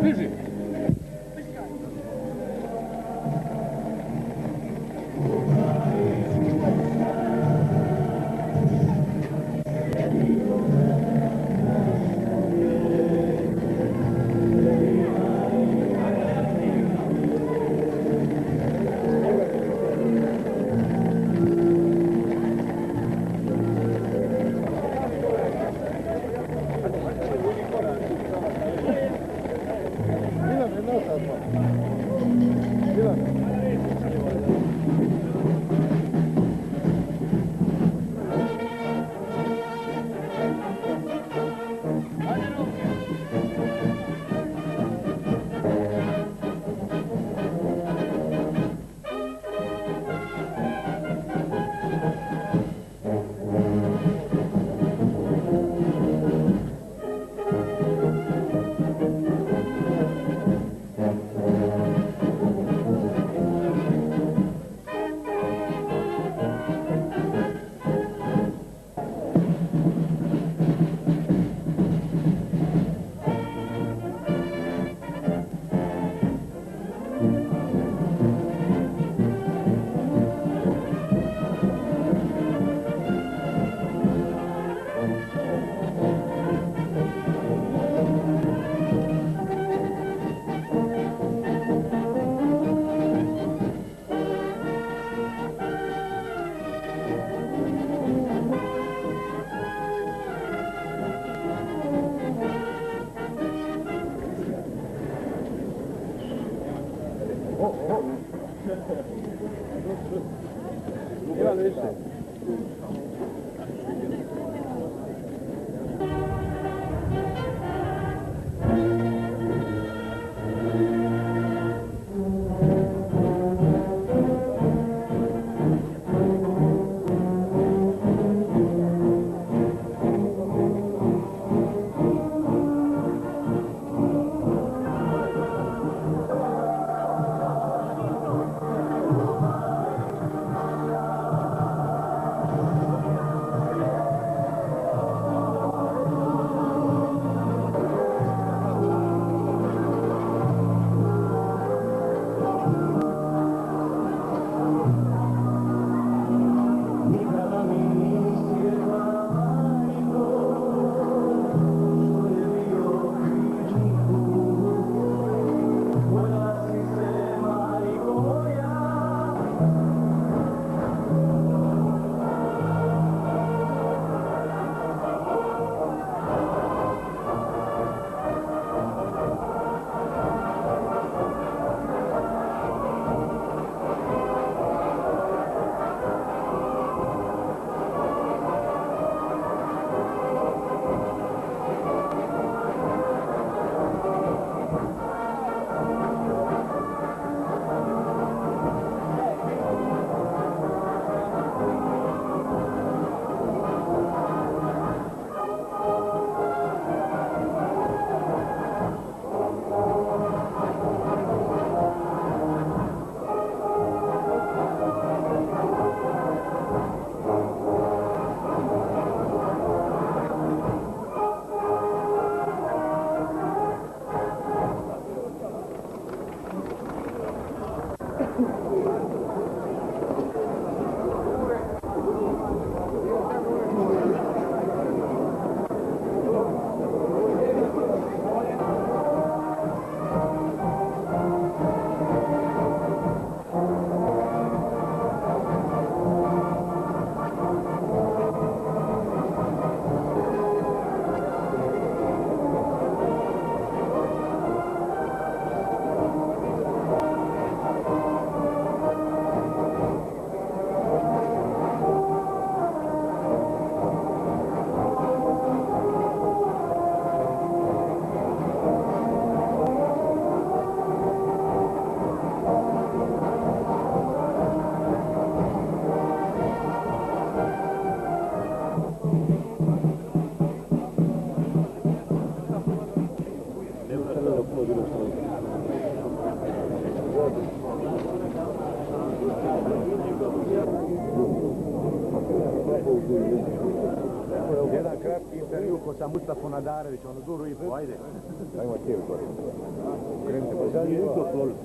Biži! Ivan, više. kratki intervju ko sa Mustafom Nadarevićem, ono duru i po, ajde. Ajmo ti utvoriti. Krenite po zadnji, nije to složiti.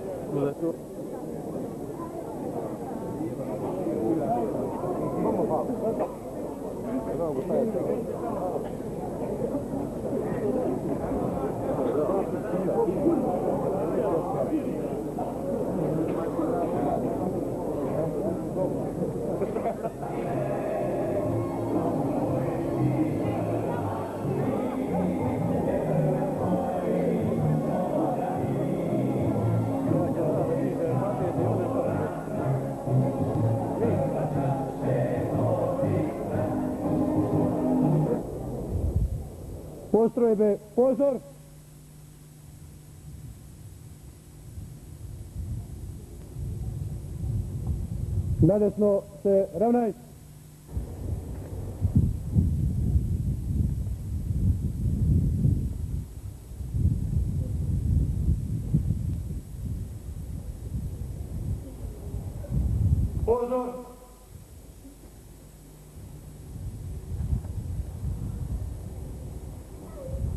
Imamo malo. Imamo go staviti. Postrojbe, pozor! Nadesno se ravnaj! Pozor!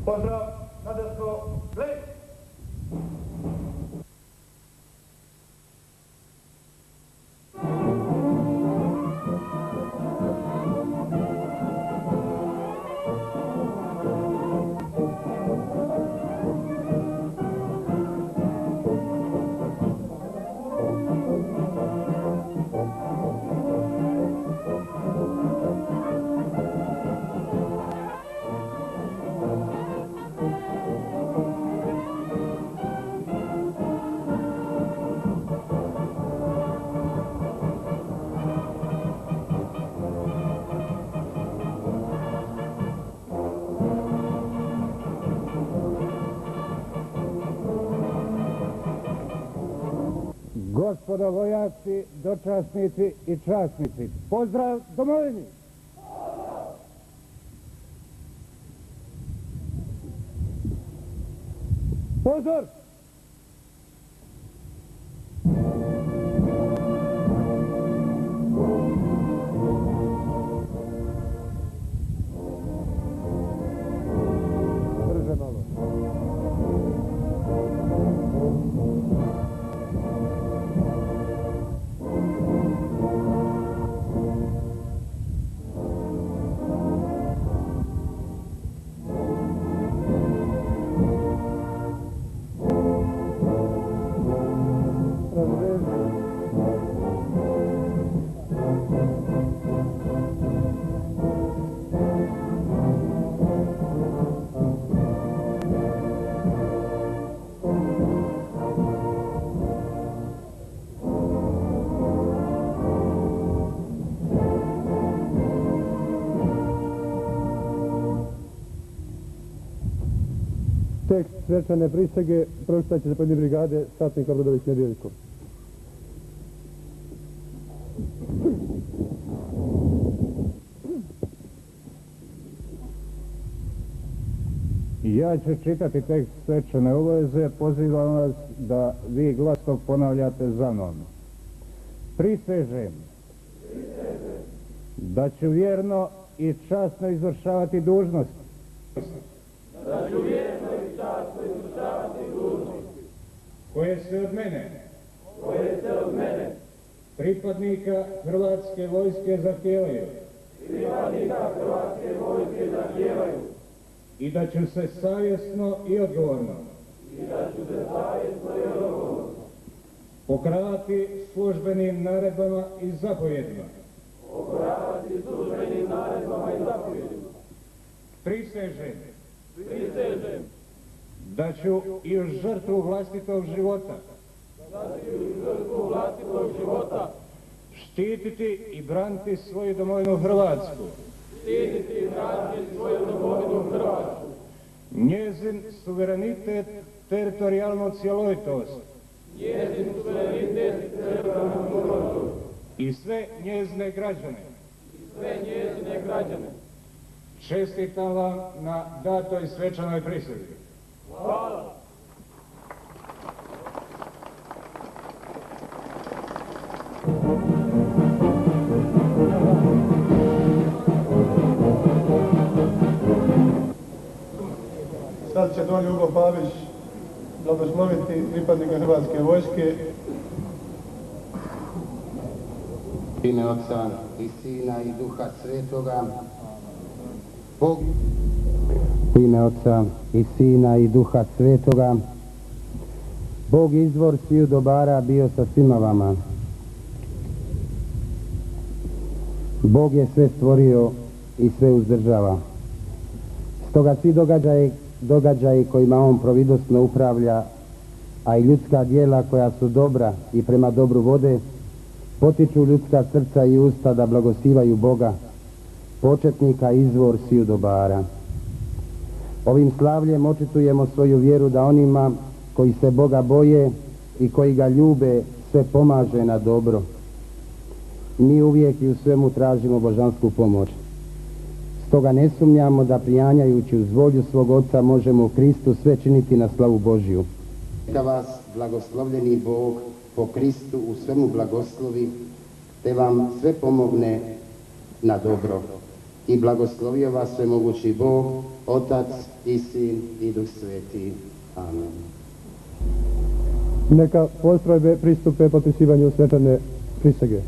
Pozdrav, nadesno, play! Gospodo vojaci, dočasnici i časnici, pozdrav domovini! Pozor! Drže malo. Tekst svečane prisege pročitat će zapovjednik brigade satnik Obradović Nedjeljko. Ja ću čitati tekst svečane obaveze, pozivam vas da vi glasno ponavljate za mnom. Prisežem da ću vjerno i časno izvršavati dužnost koje se od mene pripadnika Hrvatske vojske zahtijevaju i da ću se savjesno i odgovorno pokoravati službenim naredbama i zapovjedima. Prisežem da ću i uz žrtvu vlastitog života štititi i braniti svoju domovinu Hrvatsku, njezin suverenitet, teritorijalnu cjelovitost i sve njezine građane. Čestitam vam na datoj svečanoj prisegi. Hvala! Sad će Don Ljubo Pavić blagosloviti pripadnika Hrvatske vojske. U ime Otca i Sina i Duha Svetoga. U ime Otca i Sina i Duha Svetoga. Bog izvor sviju dobara bio sa svima vama. Bog je sve stvorio i sve uzdržava. Stoga svi događaji kojima on providosno upravlja, a i ljudska djela koja su dobra i prema dobru vode, potiču ljudska srca i usta da blagosivaju Boga, početnika izvor sviju dobara. Ovim slavljem očitujemo svoju vjeru da onima koji se Boga boje i koji ga ljube sve pomaže na dobro. Mi uvijek i u svemu tražimo božansku pomoć. Stoga ne sumnjamo da prijanjajući uz volju svog Oca možemo u Kristu sve činiti na slavu Božju. Da vas blagoslovljeni Bog po Kristu u svemu blagoslovi, te vam sve pomogne na dobro. I blagoslovio vas svemogući Bog, Otac i Sin i Duh Sveti. Amen. Neka postrojbe pristupe potpisivanju svečane prisege.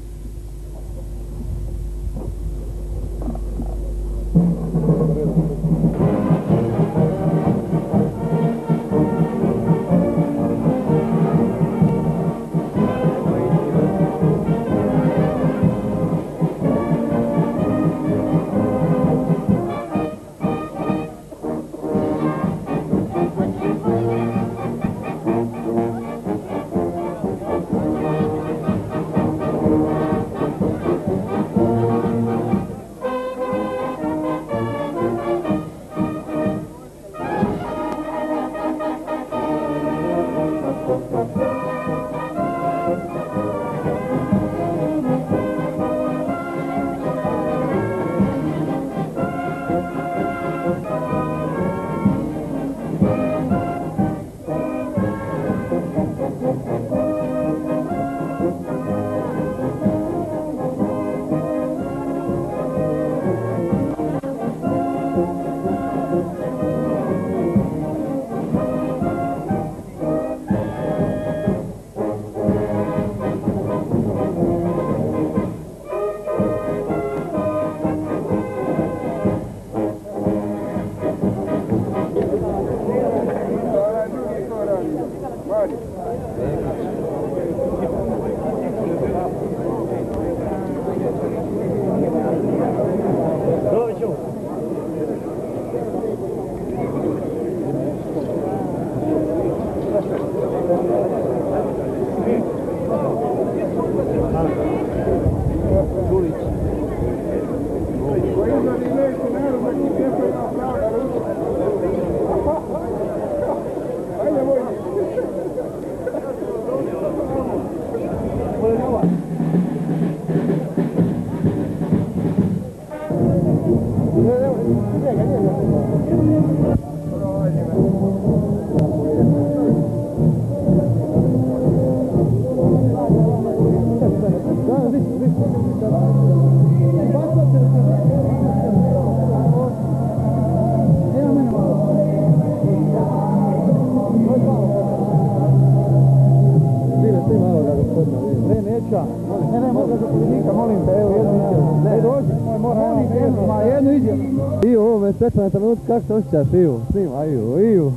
Svečan trenut, kako se osjećaš, Iju? Snima, Iju.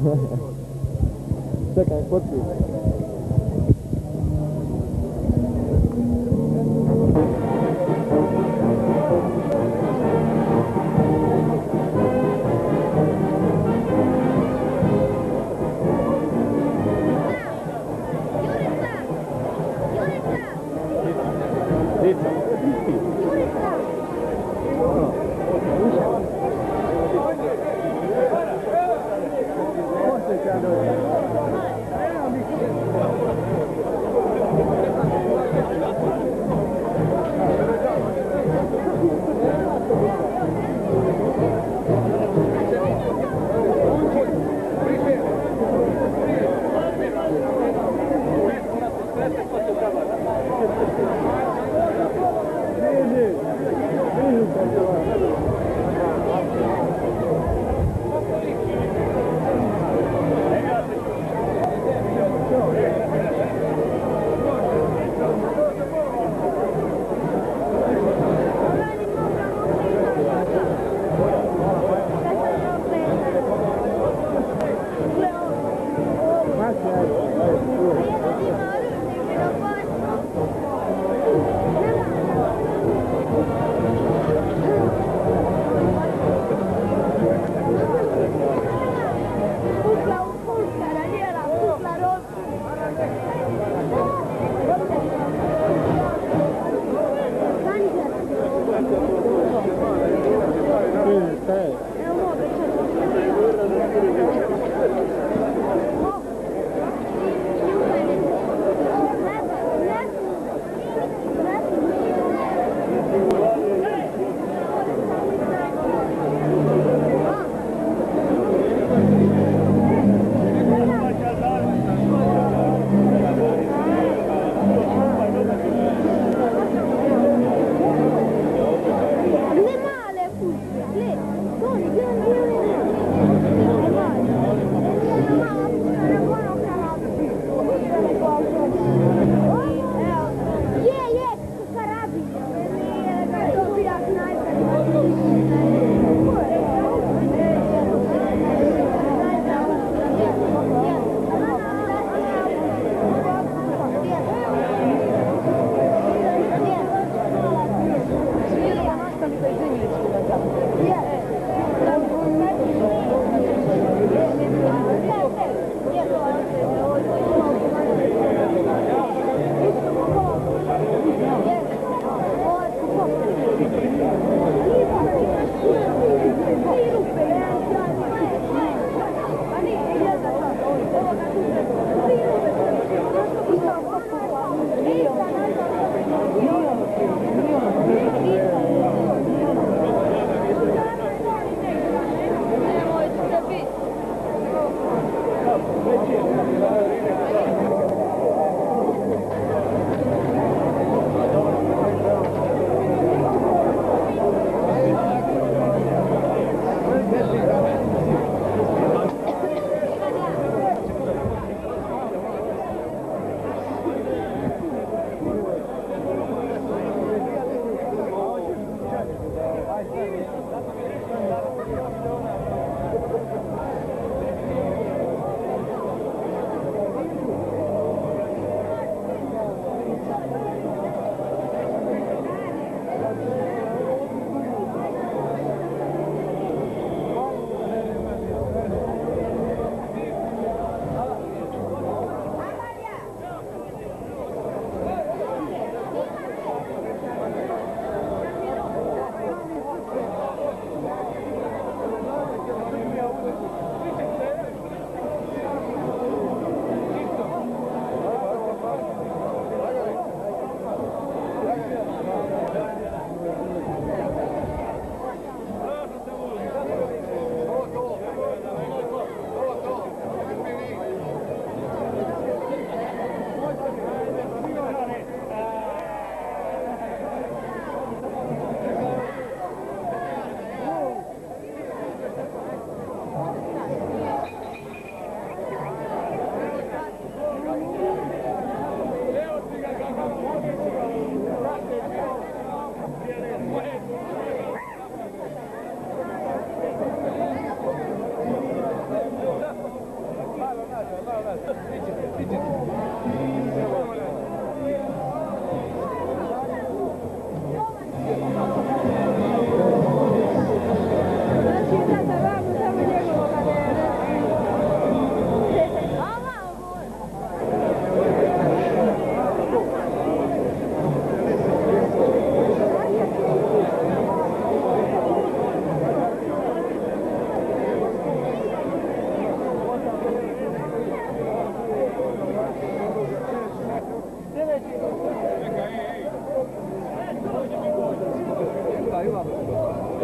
Čekaj, potpis.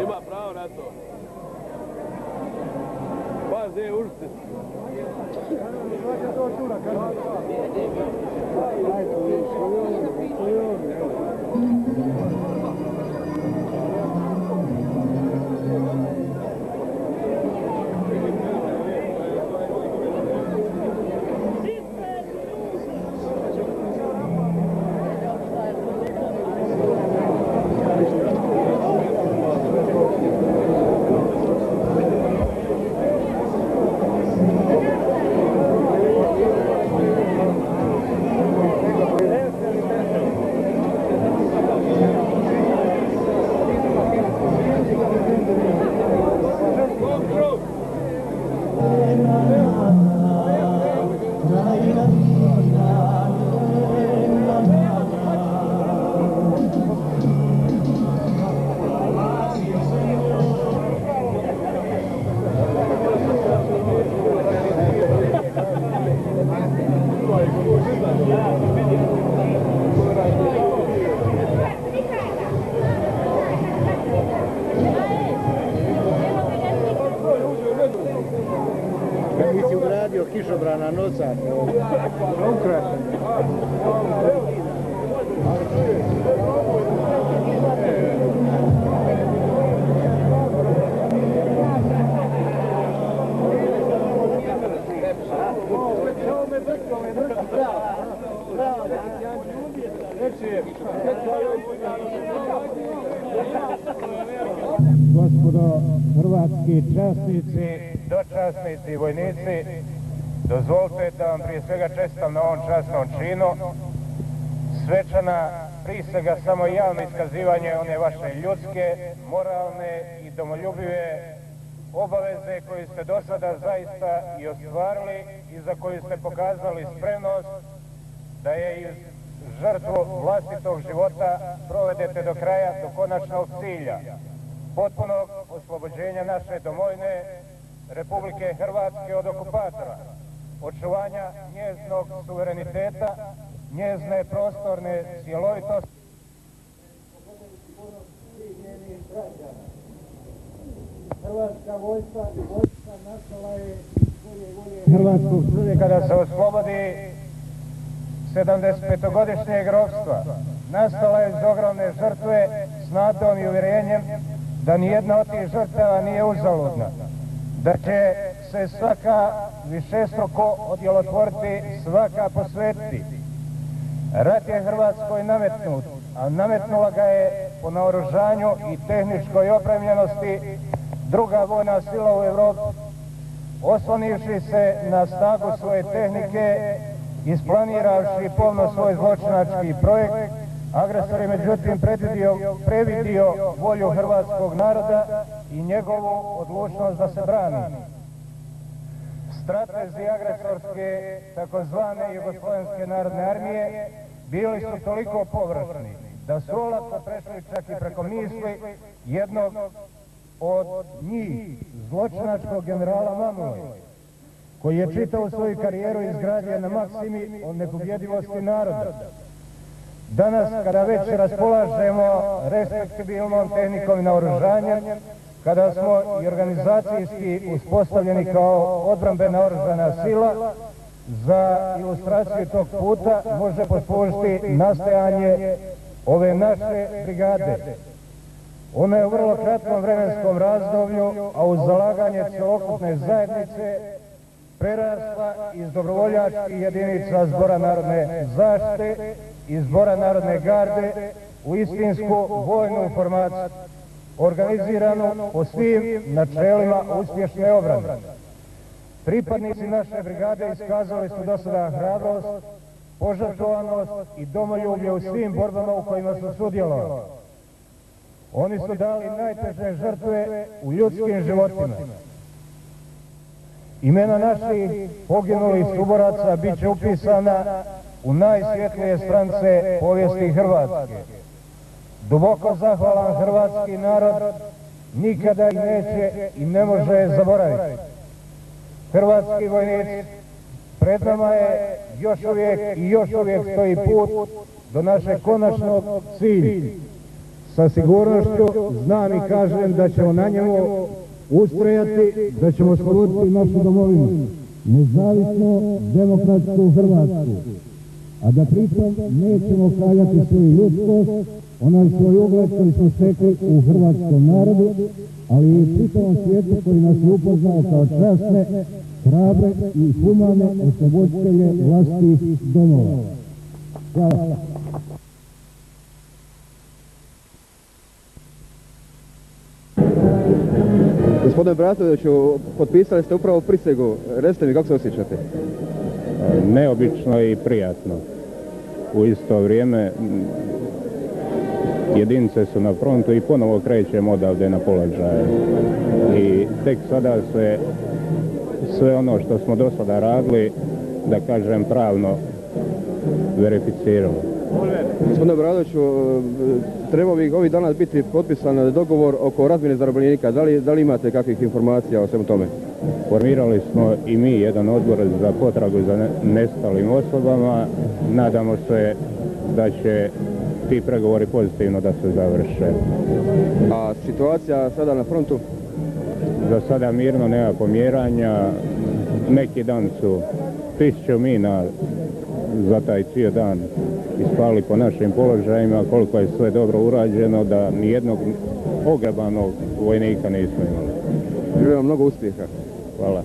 Ima pravo na to. Pazi, ušte. Kad nisi ugradio kišobrana noca, ukrašen. Gospodo hrvatski časnici, dočasnici i vojnici, dozvolite da vam prije svega čestitam na ovom časnom činu. Svečana prisega samo javno iskazivanje one vaše ljudske, moralne i domoljubive obaveze koju ste do sada zaista i ostvarili i za koju ste pokazali spremnost da je iz žrtvu vlastitog života provedete do kraja, do konačnog cilja, potpunog oslobođenja naše domovine, Republike Hrvatske od okupatora, očuvanja njezinog suvereniteta, njezine prostorne cjelovitosti. Hrvatska vojska nastala je hrvatskog čovjeka da se oslobodi 75-godišnjeg ropstva. Nastala je iz ogromne žrtve s nadom i uvjerenjem da nijedna od tih žrtava nije uzaludna, da će se svaka višestruko odjelotvoriti, svaka posvetiti. Rat je Hrvatskoj nametnut, a nametnula ga je po naoružanju i tehničkoj opremljenosti druga vojna sila u Europi. Oslonivši se na snagu svoje tehnike, isplaniravši pomno svoj zločinački projekt, agresor je međutim previdio volju hrvatskog naroda i njegovu odlučnost da se brani. Stratezi agresorske takozvane Jugoslovenske narodne armije bili su toliko površni da su olako prešli čak i preko misli jednog od njih, zločinačkog generala Mamule, koji je čitavu svoju karijeru izgradio na maksimi od nepobjedivosti naroda. Danas, kada već raspolažemo respektabilnom tehnikom i naoružanjem, kada smo i organizacijski uspostavljeni kao odbrambena oružana sila, za ilustraciju tog puta može poslužiti nastajanje ove naše brigade. Ona je u vrlo kratkom vremenskom razdoblju, a uz zalaganje celokupne zajednice, prerasla iz dobrovoljačkih jedinica Zbora narodne zaštite i Zbora narodne garde u istinsku vojnu formaciju, organiziranu po svim načelima uspješne obrane. Pripadnici naše brigade iskazali su do sada hrabrost, požrtvovanost i domoljublje u svim borbama u kojima su sudjelovali. Oni su dali najteže žrtve u ljudskim životima. Imena naših poginulih suboraca bit će upisana u najsvjetlije strance povijesti Hrvatske. Duboko zahvalan hrvatski narod nikada ih neće i ne može zaboraviti. Hrvatski vojnici, pred nama je još uvijek stoji put do našeg konačnog cilja. Sa sigurnošću znam i kažem da ćemo na njemu ustrajati, da ćemo osloboditi našu domovinu, nezavisno demokratsku Hrvatsku, a da pritom nećemo kaljati svoju ljudskost, onaj svoj ugled koji smo stekli u hrvatskom narodu, ali i čitavom svijetu koji nas je upoznao kao časne, hrabre i humane osloboditelje vlastitih domova. Hvala. Gospodine Bratoviću, potpisali ste upravo prisegu. Recite mi kako se osjećate? Neobično i prijatno. U isto vrijeme jedinice su na frontu i ponovo krećemo odavde na položaje. I tek sada sve ono što smo do sada radili da kažem, pravno verificiralo. Gospodine Obradoviću, trebao bi ovih dana biti potpisan dogovor oko razmjene zarobljenika. Da li imate kakvih informacija o svemu tome? Formirali smo i mi jedan odbor za potragu za nestalim osobama. Nadamo se da će ti pregovori pozitivno da se završe. A situacija sada na frontu? Za sada mirno, nema pomjeranja. Neki dan su 1000 mina za taj cijel dan ispali po našim položajima, koliko je sve dobro urađeno, da nijednog ogrebanog vojnika nismo imali. Želim mnogo uspjeha. Hvala.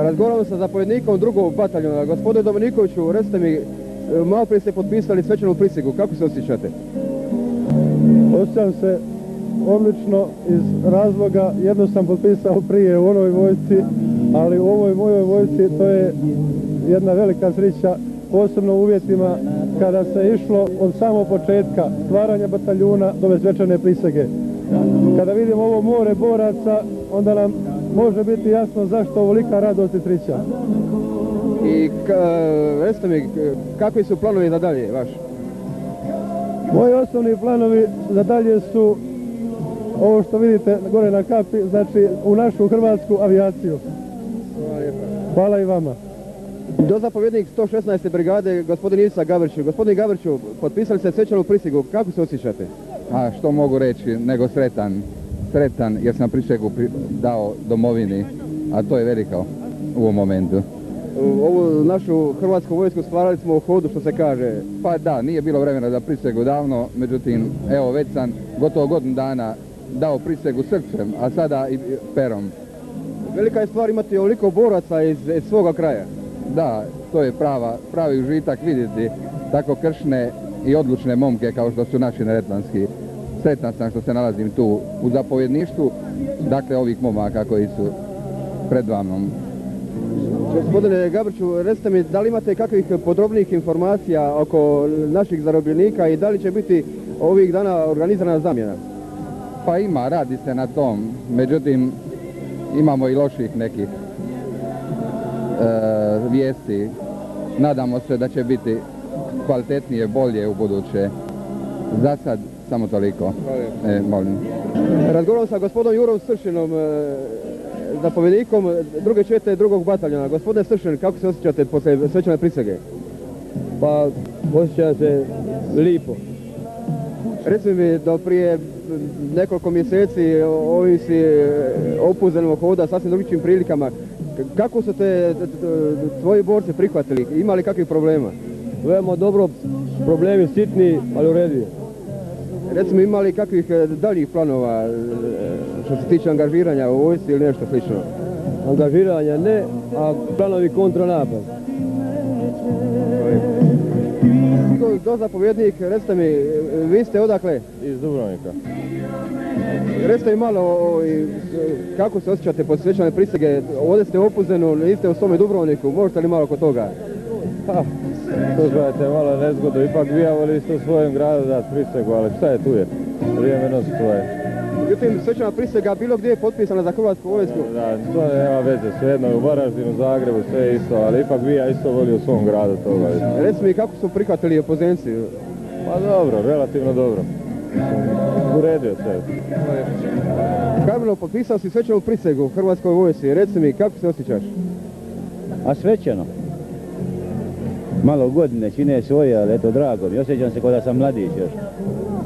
Razgovaramo sa zapovjednikom drugog bataljona. Gospodine Dominikoviću, recite mi, malo prije ste potpisali svečanu prisegu. Kako se osjećate? Osjećam se odlično iz razloga, jedno sam potpisao prije u onoj vojsci, ali u ovoj mojoj vojsci to je jedna velika sreća, posebno u uvjetima kada se išlo od samog početka stvaranja bataljuna do svečane prisege. Kada vidimo ovo more boraca, onda nam može biti jasno zašto ovolika radost i sreća. I recite mi, kakvi su planovi za dalje vaši? Moji osnovni planovi za dalje su ovo što vidite gore na kapi, znači u našu hrvatsku avijaciju. Hvala i vama. Dozapovjednik 116. brigade, gospodin Ivica Gavriću. Gospodin Gavriću, potpisali ste svečanu prisegu. Kako se osjećate? A što mogu reći nego sretan. Sretan jer sam prisegu dao domovini, a to je veliko u ovom momentu. Ovu našu hrvatsku vojsku stvarali smo u hodu, što se kaže. Pa da, nije bilo vremena za prisegu davno, međutim, evo već sam gotovo godinu dana dao prisegu srcem, a sada i perom. Velika je stvar imati ovoliko boraca iz svoga kraja. Da, to je pravi užitak vidjeti tako kršne i odlučne momke kao što su naši neretvanski. Sretan sam što se nalazim tu u zapovjedništvu, dakle ovih momaka koji su pred vamom. Gospodine Gabriću, recite mi, da li imate kakvih podrobnijih informacija oko naših zarobljenika i da li će biti ovih dana organizirana zamjena? Pa ima, radi se na tom, međutim imamo i loših nekih vijesti. Nadamo se da će biti kvalitetnije, bolje u buduće. Za sad samo toliko. Molim. Razgovaram sa gospodinom Jurom Sršinom, zapovjednikom druge čete drugog bataljona. Gospodine Sršin, kako se osjećate poslije svečane prisege? Pa, osjećam se lipo. Recite mi, da prije nekoliko mjeseci ovi si opuzenog hoda sasvim drugim prilikama. Kako su te tvoji borci prihvatili? Ima li kakvih problema? Veoma dobro, problemi sitni, ali u redu je. Recimo, ima li kakvih daljih planova što se tiče angažiranja u vojsci ili nešto slično? Angažiranja ne, a planovi kontranapad. Dozapovjednik, recite mi, vi ste odakle? Iz Dubrovnika. Recite mi malo kako se osjećate po svečane prisege. Ovdje ste u Opuzenu, niste u svome Dubrovniku, možete li malo oko toga? To gledajte malo nezgodu, ipak vi volili ste u svojem gradu dati prisegu, ali šta je tu je? Vrijeme nosi svoje. Međutim, svečana prisega bilo gdje je potpisana za hrvatsku vojsku? Da, to nema veze, svejedno je u Varaždinu, Zagrebu, sve je isto, ali ipak vi ja isto voli u svom gradu toga. Recimo mi kako su prihvatili opozenciju? Pa dobro, relativno dobro. U redu je sve. Karmelo, potpisao si svečanu prisegu u hrvatskoj vojsci, reci mi kako se osjećaš? A svečano? Malo godine čine svoje, ali eto drago mi, osjećam se kao da sam mladić još.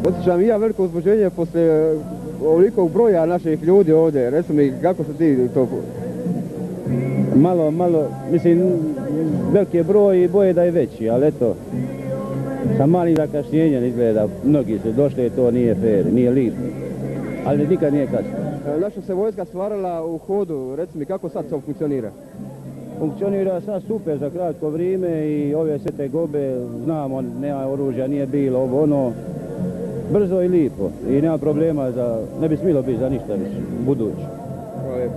Osjećam i ja veliko uzbuđenje poslije ovolikog broja naših ljudi ovdje, reci mi kako se ti to... Malo, mislim, veliki je broj i boje da je veći, ali eto, sa malim zakašnjenjem izgleda, mnogi su došli i to nije fair, nije lijepo, ali nikad nije kasno. Naša se vojska stvarala u hodu, reci mi kako sad to funkcionira? Funkcionira sad super za kratko vrijeme i ove sve te gobe, znamo, nema oružja, nije bilo, ovo ono, brzo i lijepo i nema problema ne bi smilo biti za ništa više, budući. Hvala lijepo.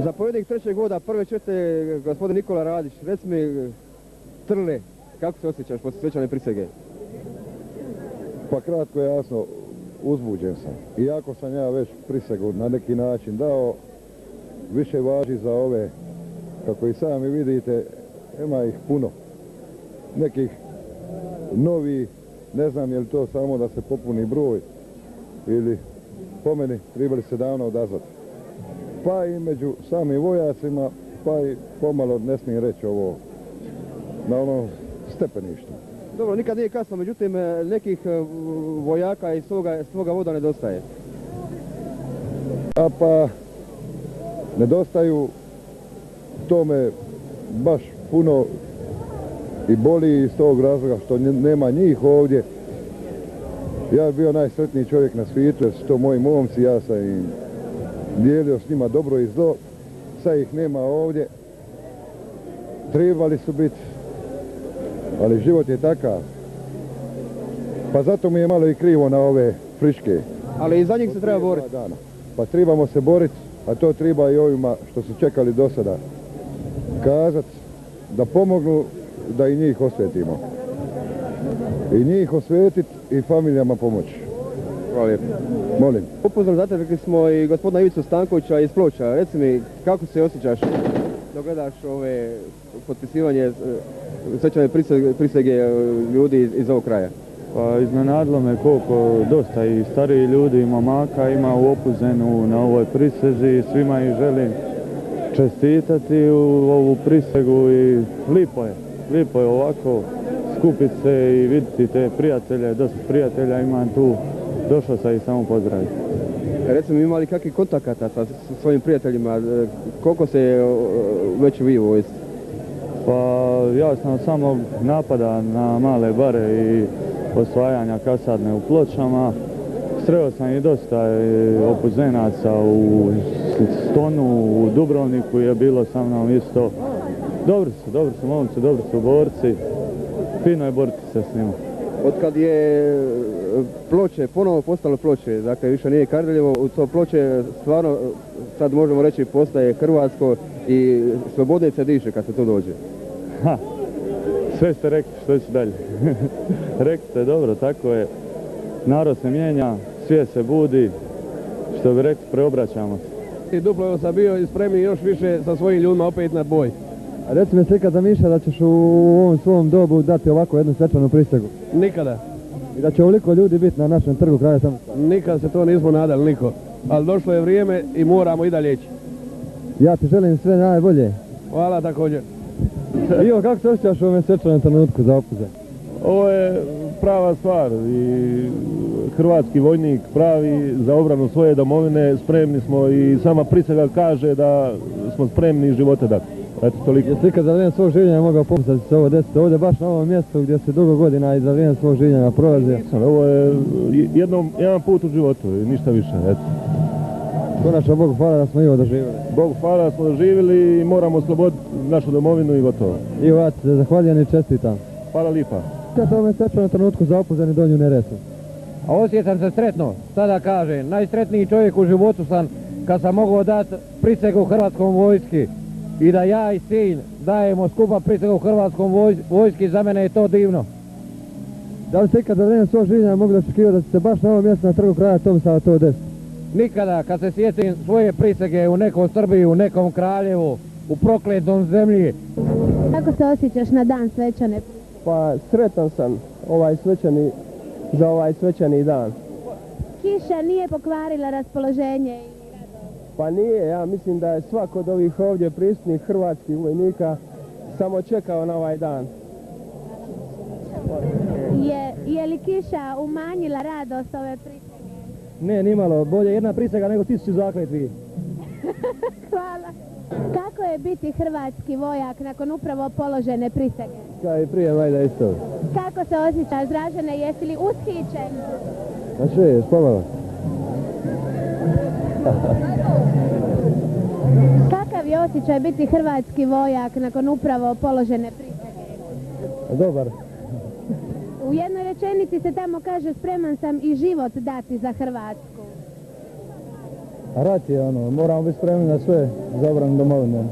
Zapovjednik trećeg voda, prve čete, gospodin Nikola Radić, reci mi, Trle, kako se osjećaš poslije svečane prisege? Pa kratko jasno, uzbuđen sam. Iako sam ja već prisegu na neki način dao, više važi za ove, kako i sami vidite, ima ih puno. Nekih novi, ne znam je li to samo da se popuni broj ili po meni trebali se davno odazvati. Pa i među samim vojacima, pa i pomalo ne smijem reći ovo na ono stepeništu. Dobro, nikad nije kasno, međutim nekih vojaka iz svoga voda nedostaje. A pa nedostaju, to me baš puno i boli iz tog razloga što nema njih ovdje. Ja bih bio najsretniji čovjek na svijetu jer su to moji momci, ja sam im dijelio s njima dobro i zlo. Sad ih nema ovdje. Trebali su biti, ali život je takav. Pa zato mi je malo i krivo na ove friške. Ali i za njih se treba boriti. Pa trebamo se boriti, a to treba i ovima što su čekali do sada kazati da pomognu da i njih osvetimo. I njih osvetiti i familijama pomoći. Hvala lijepo. Molim. Upoznali zatekli smo i gospodina Ivicu Stankovića iz Ploča. Reci mi, kako se osjećaš dok gledaš ove potpisivanje svečane prisege ljudi iz ovog kraja? Pa iznenadilo me koliko dosta i stariji ljudi i momaka ima u Opuzenu na ovoj prisezi. Svima ih želim čestitati u ovu prisegu i lipo je ovako skupiti se i vidjeti te prijatelje, dosta prijatelja imam tu, došao sam ih samo pozdraviti. Recimo, imali kakvih kontakata sa svojim prijateljima, koliko se već vi u vojsci? Pa ja sam od samog napada na male bare i osvajanja kasarne u Pločama. Sreo sam i dosta Opuzenaca u Stonu, u Dubrovniku je bilo sa mnom isto. Dobri su momci, dobri su borci. Fino je boriti se s njima. Otkad je Ploče, ponovo postalo Ploče, dakle više nije Kardeljevo, u to Ploče stvarno, sad možemo reći, postaje hrvatsko i slobodnije se diše kad se to dođe. Ha, sve ste rekli, što ću dalje. Rekli ste, dobro, tako je. Narod se mijenja, svijet se budi, što bi rekli, preobraćamo se. I duplo sam bio i spremni još više sa svojim ljudima opet na boj. A reci mi, slika zamišlja da ćeš u ovom svom dobu dati ovako jednu svečanu prisegu? Nikada. I da će ovoliko ljudi biti na našem trgu kraja samostana? Nikad se to nismo nadali, niko. Ali došlo je vrijeme i moramo i dalje ići. Ja ti želim sve najbolje. Hvala također. Ivo, kako se osjećaš u ovom svečanom trenutku za Opuzen? Ovo je prava stvar i hrvatski vojnik pravi za obranu svoje domovine, spremni smo i sama prisega kaže da smo spremni živote dati. Eto, toliko. Jesi ikad za vrijeme svog življenja mogao pomoći da se ovo desiti ovdje baš na ovom mjestu gdje se dugo godina i za vrijeme svog življenja prolazio? Ovo je jedan put u životu i ništa više, eto. Konačno, Bogu hvala da smo i ovo doživjeli. Bogu hvala da smo doživjeli i moramo osloboditi našu domovinu i gotovo. Ivo, ja ti se zahvaljujem i čestitam. Hvala lipa. Kada u ovom svečanom trenutku za Opuzen i Donju Neretvu? A osjećam se sretno, sada kažem, najsretniji čovjek u životu sam kad sam mogao dati prisegu hrvatskom vojski i da ja i sin dajemo skupa prisegu hrvatskom vojski, za mene je to divno. Da li ste ikad za vrijeme svog življenja mogli očekivati da će se baš na ovom mjestu na trgu kraja Tomislava to desiti? Nikada, kad se sjetim svoje prisege u nekom Srbiji, u nekom Kraljevu, u prokletom zemlji. Kako se osjećaš na dan svečane? Pa sretan sam za ovaj svečani dan. Kiša nije pokvarila raspoloženje? Pa nije, ja mislim da je svako od ovih ovdje prisutnih hrvatskih vojnika samo čekao na ovaj dan. Je li kiša umanjila radost ove prisege? Ne, nimalo. Bolje jedna prisega nego 1000 zakletvi. Hvala. Kako je biti hrvatski vojak nakon upravo položene prisege? Kao i prije, valjda isto. Kako se osjećaš, Dražene, jesi li ushićen? A što je, pomalo? Kakav je osjećaj biti hrvatski vojak nakon upravo položene prisege? Dobar. U jednoj rečenici se tamo kaže spreman sam i život dati za Hrvatsku. A rat je moramo biti spremni na sve za obranu domovine.